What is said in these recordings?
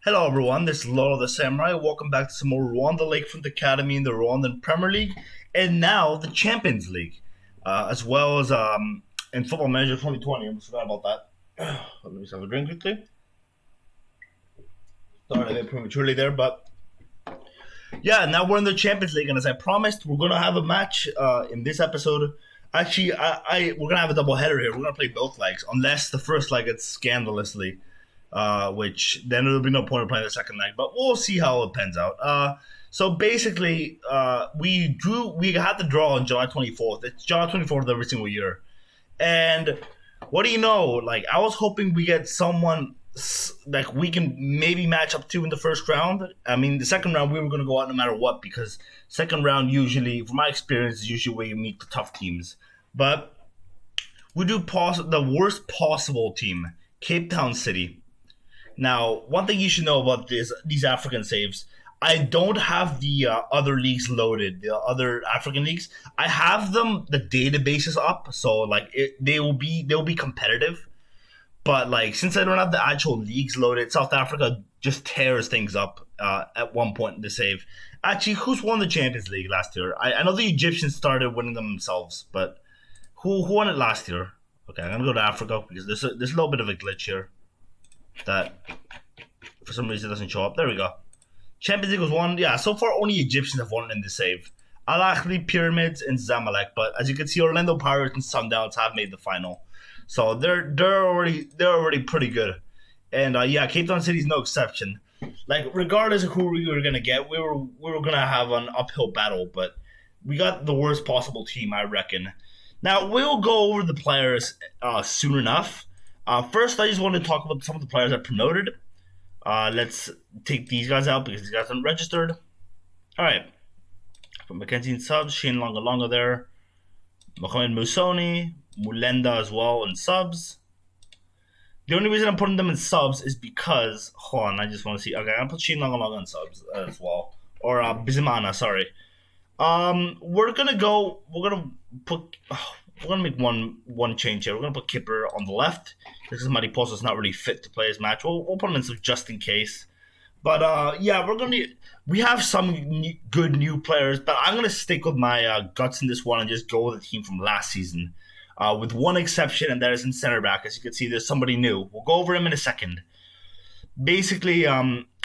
Hello everyone, this is Lord the Samurai. Welcome back to some more Rwanda Lakefront Academy in the Rwandan Premier League, and now the Champions League, as well as in Football Manager 2020. I almost forgot about that. Let me just have a drink quickly. Started a bit prematurely there, but yeah, now we're in the Champions League, and as I promised, we're gonna have a match in this episode. Actually, we're gonna have a double header here. We're gonna play both legs, unless the first leg gets scandalously. Which then there'll be no point in playing the second leg, but we'll see how it pans out. So basically, we had the draw on July 24th. It's July 24th every single year. And what do you know? Like, I was hoping we get someone like we can maybe match up to in the first round. I mean, the second round we were going to go out no matter what, because second round usually, from my experience, is usually where you meet the tough teams. But we do the worst possible team, Cape Town City. Now, one thing you should know about these African saves, I don't have the other leagues loaded, the other African leagues. I have them, the databases up, so like they'll be competitive. But like since I don't have the actual leagues loaded, South Africa just tears things up at one point in the save. Actually, who's won the Champions League last year? I know the Egyptians started winning them themselves, but who won it last year? Okay, I'm gonna go to Africa because there's a little bit of a glitch here that for some reason doesn't show up. There we go. Champions League was won. Yeah, so far only Egyptians have won in the save. Al Ahly, Pyramids, and Zamalek. But as you can see, Orlando Pirates and Sundowns have made the final, so they're already pretty good. And yeah, Cape Town City is no exception. Like regardless of who we were gonna get, we were gonna have an uphill battle, but we got the worst possible team, I reckon. Now we'll go over the players soon enough. First, I just want to talk about some of the players I promoted. Let's take these guys out because these guys aren't registered. All right. From Mackenzie in subs, Shane Longa Longa there. Mohamed Musoni, Mulenda as well in subs. The only reason I'm putting them in subs is because, hold on, I just want to see. Okay, I'm going to put Shane Longa Longa in subs as well. Or Bizimana, sorry. We're going to make one change here. We're gonna put Kipper on the left because Mariposa's not really fit to play his match. We'll put him in some just in case. But yeah, we have some good new players, but I'm gonna stick with my guts in this one and just go with the team from last season, with one exception, and that is in center back. As you can see, there's somebody new. We'll go over him in a second. Basically,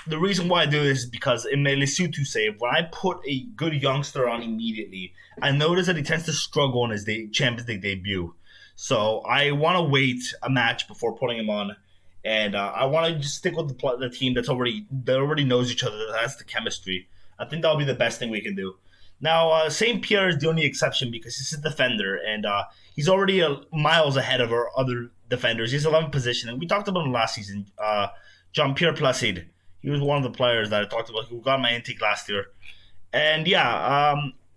the reason why I do this is because in my Lesotho save, when I put a good youngster on immediately, I notice that he tends to struggle on his Champions League debut. So I want to wait a match before putting him on, and I want to just stick with the team that already knows each other, that has the chemistry. I think that'll be the best thing we can do. Now, St. Pierre is the only exception because he's a defender, and he's already miles ahead of our other defenders. He's 11th position, and we talked about him last season. Jean-Pierre Placide. He was one of the players that I talked about who got my intake last year. And yeah,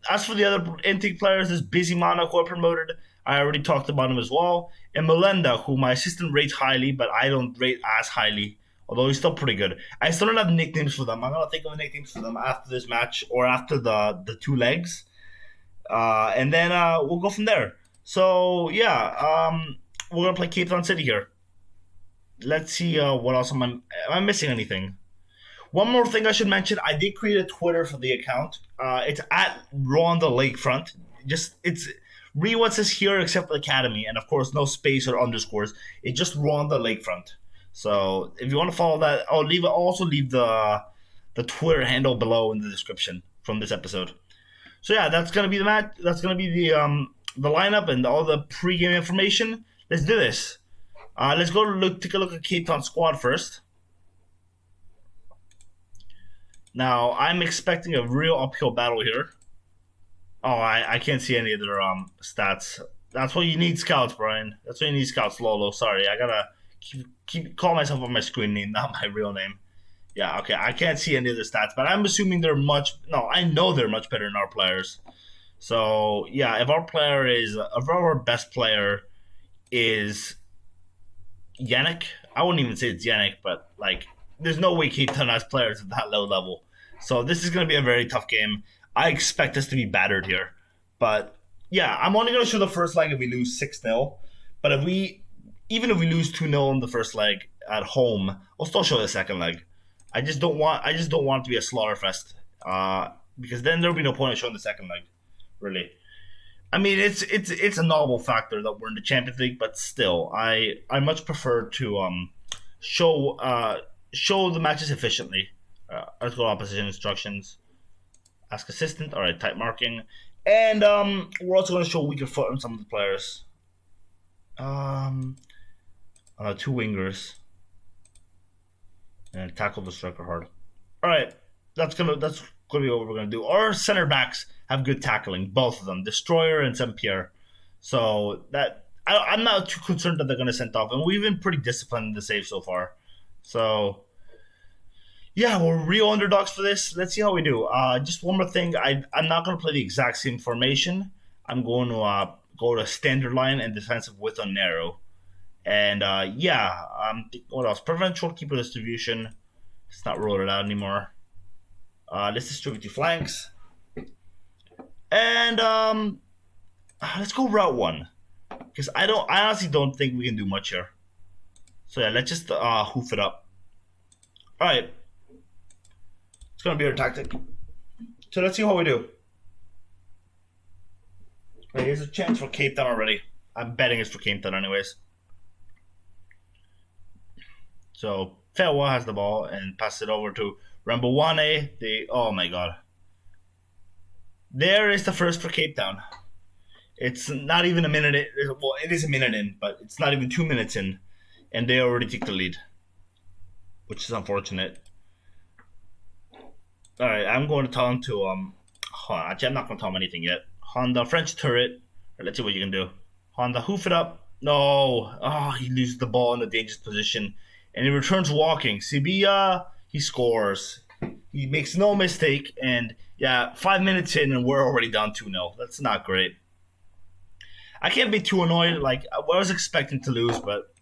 as for the other intake players, there's Bizimana, who I promoted. I already talked about him as well. And Melenda, who my assistant rates highly, but I don't rate as highly, although he's still pretty good. I still don't have nicknames for them. I'm going to think of nicknames for them after this match or after the two legs. And then we'll go from there. So yeah, we're going to play Cape Town City here. Let's see what else am I missing anything? One more thing I should mention, I did create a Twitter for the account. It's at Rwanda Lakefront. It's read what says here except for Academy, and of course no space or underscores. It's just Rwanda Lakefront. So if you want to follow that, I'll also leave the Twitter handle below in the description from this episode. So yeah, that's gonna be the match. That's gonna be the lineup and all the pregame information. Let's do this. Let's take a look at Cape Town squad first. Now, I'm expecting a real uphill battle here. Oh, I can't see any of their stats. That's what you need scouts, Brian. That's what you need scouts, Lolo. Sorry, I gotta call myself on my screen name, not my real name. Yeah, okay, I can't see any of their stats, but I'm assuming I know they're much better than our players. So, yeah, if our best player is Yannick, I wouldn't even say it's Yannick, but like, there's no way Cape Town has players at that low level. So this is going to be a very tough game. I expect us to be battered here. But yeah, I'm only going to show the first leg if we lose 6-0. But even if we lose 2-0 in the first leg at home, I'll still show the second leg. I just don't want it to be a slaughter fest. Because then there'll be no point in showing the second leg, really. I mean, it's a novel factor that we're in the Champions League, but still, I much prefer to show show the matches efficiently. Let's go opposition instructions. Ask assistant. All right, type marking, and we're also going to show weaker foot on some of the players. Two wingers, and tackle the striker hard. All right, that's gonna be what we're gonna do. Our center backs have good tackling, both of them, Destroyer and Saint Pierre. So that I'm not too concerned that they're gonna send off, and we've been pretty disciplined in the save so far. So yeah, we're real underdogs for this. Let's see how we do. Just one more thing, I'm not gonna play the exact same formation. I'm going to go to standard line and defensive width on narrow. And what else? Prevent short keeper distribution. Let's not roll it out anymore. Let's distribute to flanks. And let's go route one. Because I honestly don't think we can do much here. So yeah, let's just hoof it up. Alright. It's gonna be our tactic. So let's see how we do. Right, here's a chance for Cape Town already. I'm betting it's for Cape Town anyways. So Fewa has the ball and passes it over to Rambowane. Oh my god. There is the first for Cape Town. It's not even a minute in. Well, it is a minute in, but it's not even 2 minutes in. And they already take the lead. Which is unfortunate. Alright, I'm going to tell him to actually I'm not going to tell him anything yet. Honda, French turret. Right, let's see what you can do. Honda, hoof it up. No. Oh, he loses the ball in a dangerous position. And he returns walking. Sibia, he scores. He makes no mistake. And yeah, 5 minutes in and we're already down 2-0. That's not great. I can't be too annoyed. Like, I was expecting to lose, but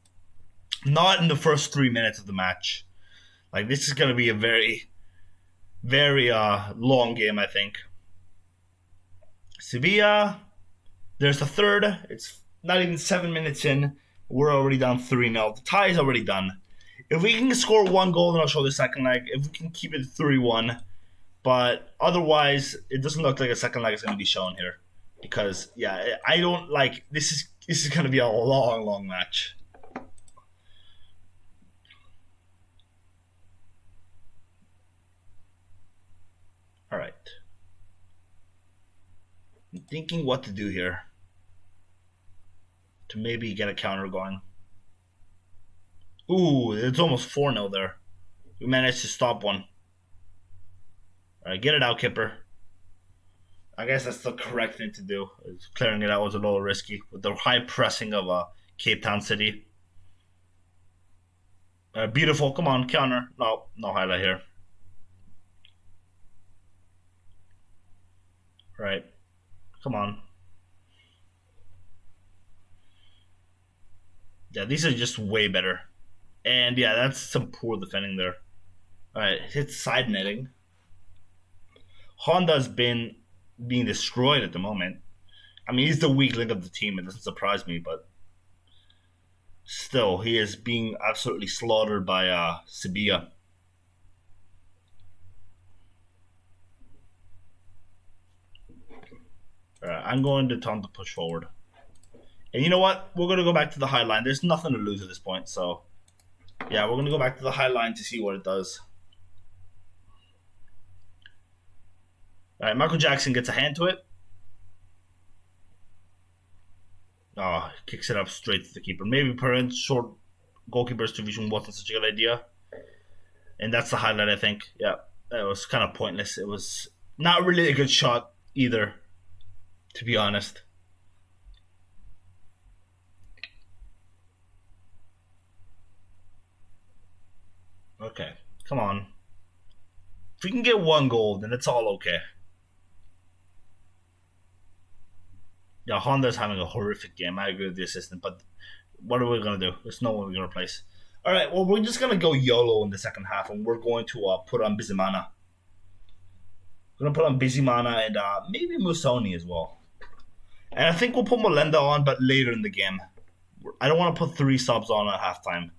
not in the first 3 minutes of the match. Like, this is going to be a very, very long game, I think. Sevilla, there's the third. It's not even 7 minutes in. We're already down 3-0. The tie is already done. If we can score one goal, then I'll show the second leg. If we can keep it 3-1. But otherwise, it doesn't look like a second leg is going to be shown here. Because, yeah, I don't like... This is going to be a long, long match. Alright. I'm thinking what to do here. To maybe get a counter going. Ooh, it's almost 4-0 there. We managed to stop one. Alright, get it out, Kipper. I guess that's the correct thing to do. Clearing it out was a little risky with the high pressing of Cape Town City. Beautiful, come on, counter. No highlight here. Right, come on. Yeah, these are just way better. And yeah, that's some poor defending there. Alright, hits side netting. Honda's been being destroyed at the moment. I mean, he's the weak link of the team. It doesn't surprise me, but still, he is being absolutely slaughtered by Sevilla. Alright, I'm going to tell him to push forward. And you know what? We're going to go back to the high line. There's nothing to lose at this point, so yeah, we're going to go back to the high line to see what it does. Alright, Michael Jackson gets a hand to it. Oh, kicks it up straight to the keeper. Maybe Perrin's short goalkeeper distribution wasn't such a good idea. And that's the highlight, I think. Yeah, it was kind of pointless. It was not really a good shot either, to be honest. Okay, come on. If we can get one goal, then it's all okay. Yeah, Honda's having a horrific game. I agree with the assistant, but what are we going to do? There's no one we're going to replace. All right, well, we're just going to go YOLO in the second half, and we're going to put on Bizimana. We're going to put on Bizimana and maybe Musoni as well. And I think we'll put Molenda on, but later in the game. I don't want to put 3 subs on at halftime.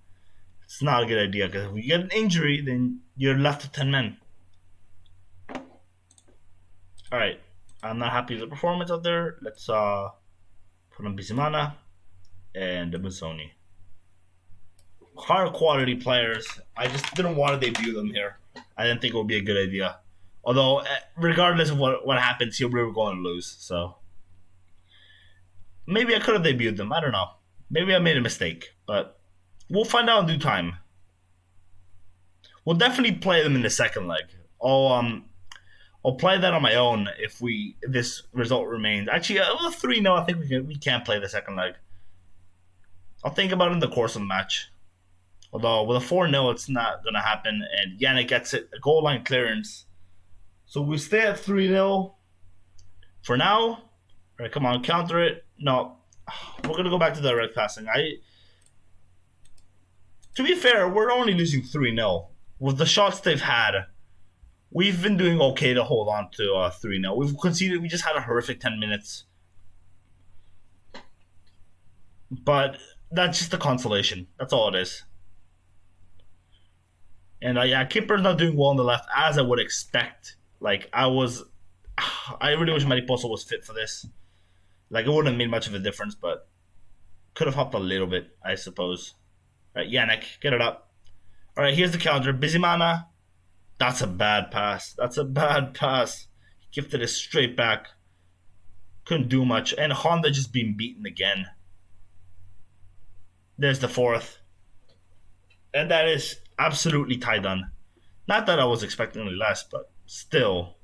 It's not a good idea because if you get an injury, then you're left with 10 men. All right, I'm not happy with the performance out there. Let's put on Bizimana and Musoni. Higher quality players. I just didn't want to debut them here. I didn't think it would be a good idea. Although, regardless of what happens here, we were going to lose. So maybe I could have debuted them. I don't know. Maybe I made a mistake, but we'll find out in due time. We'll definitely play them in the second leg. I'll play that on my own if this result remains. Actually, with 3-0, I think we can play the second leg. I'll think about it in the course of the match. Although with a 4-0, it's not going to happen. And Yannick gets it, a goal line clearance. So we stay at 3-0 for now. All right, come on, counter it. No, we're going to go back to direct passing. To be fair, we're only losing 3-0. With the shots they've had, we've been doing okay to hold on to 3-0. We've conceded. We just had a horrific 10 minutes. But that's just a consolation. That's all it is. And Kipper's not doing well on the left, as I would expect. Like, I really wish Mariposa was fit for this. Like, it wouldn't have made much of a difference, but could have helped a little bit, I suppose. All right, Yannick, get it up. All right, here's the counter. Bizimana. That's a bad pass. He gifted it straight back. Couldn't do much. And Honda just being beaten again. There's the fourth. And that is absolutely tied on. Not that I was expecting any less, but still.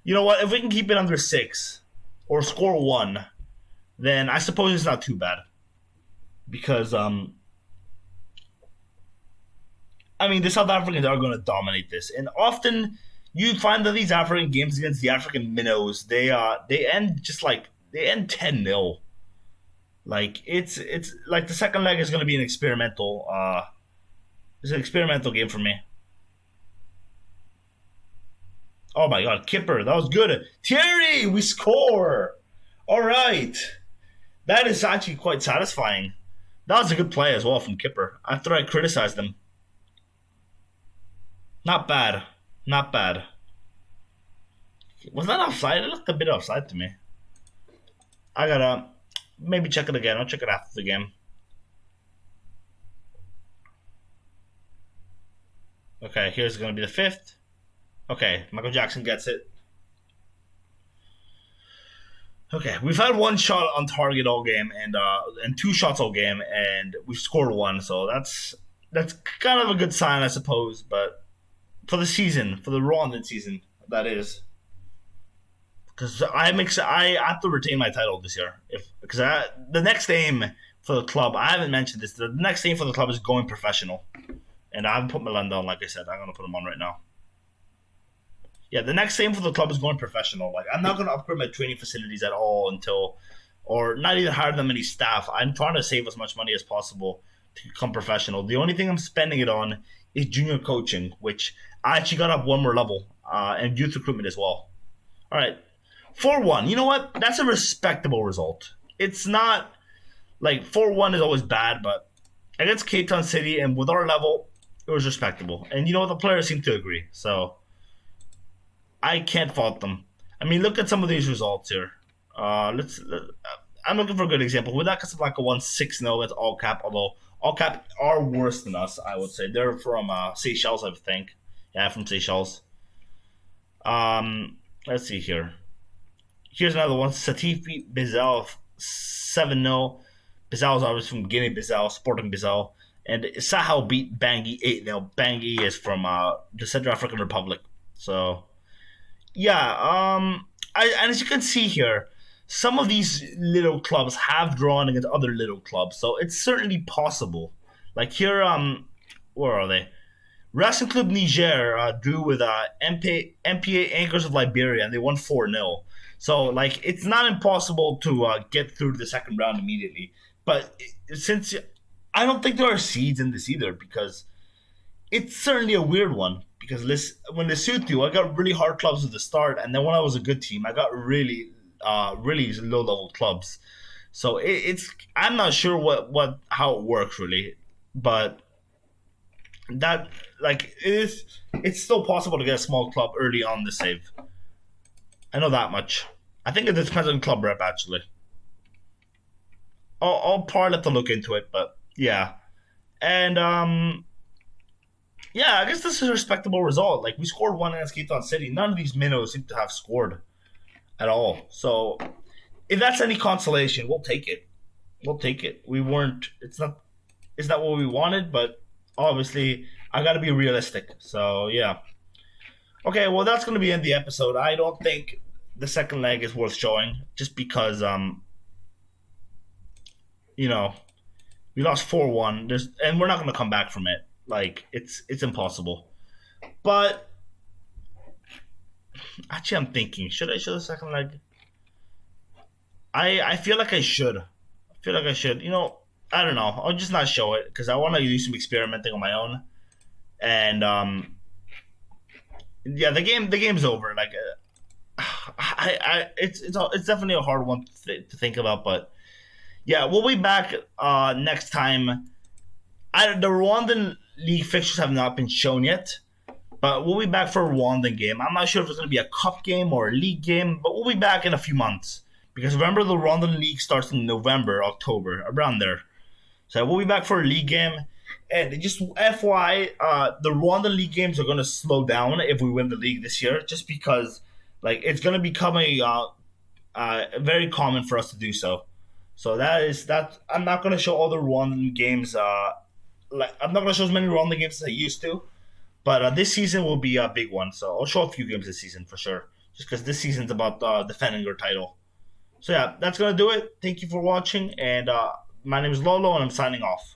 You know what? If we can keep it under 6 or score 1, then I suppose it's not too bad. Because, the South Africans are going to dominate this. And often you find that these African games against the African minnows, they end 10-0. Like, it's like the second leg is going to be an experimental game for me. Oh my God, Kipper, that was good. Thierry, we score. All right. That is actually quite satisfying. That was a good play as well from Kipper after I criticized him. Not bad. Was that offside? It looked a bit offside to me. I gotta maybe check it again. I'll check it after the game. Okay, here's going to be the 5th. Okay, Michael Jackson gets it. Okay, we've had 1 shot on target all game and 2 shots all game, and we've scored 1. So that's kind of a good sign, I suppose. But for the season, for the Rwandan season, that is. Because I have to retain my title this year. Because the next aim for the club, I haven't mentioned this, the next aim for the club is going professional. And I haven't put Milan down, like I said. I'm going to put him on right now. Yeah, the next aim for the club is going professional. Like, I'm not going to upgrade my training facilities at all or not even hire them any staff. I'm trying to save as much money as possible to become professional. The only thing I'm spending it on is junior coaching, which I actually got up 1 more level, and youth recruitment as well. All right, 4-1. You know what? That's a respectable result. It's not like 4-1 is always bad, but against Cape Town City and with our level, it was respectable. And you know what? The players seem to agree. So I can't fault them. Look at some of these results here. I'm looking for a good example. Without Casablanca won 6-0 against All Cap, although All Cap are worse than us, I would say. They're from Seychelles, I think. Yeah, from Seychelles. Let's see here. Here's another one. Satifi Bizal 7-0. Bizal is obviously from Guinea-Bissau, Sporting Bizal. And Sahel beat Bangui 8-0. Bangui is from the Central African Republic. So, yeah. And as you can see here, some of these little clubs have drawn against other little clubs. So it's certainly possible. Like here, where are they? Racing Club Niger drew with MPA Anchors of Liberia, and they won 4-0. So, like, it's not impossible to get through to the second round immediately. But since I don't think there are seeds in this either, because it's certainly a weird one. Because when Lesotho, I got really hard clubs at the start, and then when I was a good team, I got really low-level clubs. So it's I'm not sure what how it works really, but that like it's still possible to get a small club early on the save. I know that much. I think it depends on club rep actually. I'll probably have to look into it, but yeah. And yeah, I guess this is a respectable result. Like we scored one against Keaton City. None of these minnows seem to have scored at all. So if that's any consolation, we'll take it. We'll take it. We weren't. It's not what we wanted, but obviously I got to be realistic. So yeah. Okay, well that's going to be in the episode. I don't think the second leg is worth showing, just because you know we lost 4-1. And we're not going to come back from it. Like it's impossible. But actually, I'm thinking, should I show the second leg? I feel like I should. I feel like I should. I don't know. I'll just not show it because I want to do some experimenting on my own. And yeah, the game's over. Like it's definitely a hard one to think about, but yeah, we'll be back next time. The Rwandan league fixtures have not been shown yet, but we'll be back for a Rwandan game. I'm not sure if it's going to be a cup game or a league game, but we'll be back in a few months. Because remember, the Rwandan league starts in November, October, around there. So we'll be back for a league game. And just FYI, the Rwandan league games are going to slow down if we win the league this year, just because like it's going to become very common for us to do so. So that. I'm not going to show all the Rwandan games. I'm not going to show as many Rwandan games as I used to. But this season will be a big one. So I'll show a few games this season for sure. Just because this season's about defending your title. So yeah, that's going to do it. Thank you for watching. And my name is Lolo, and I'm signing off.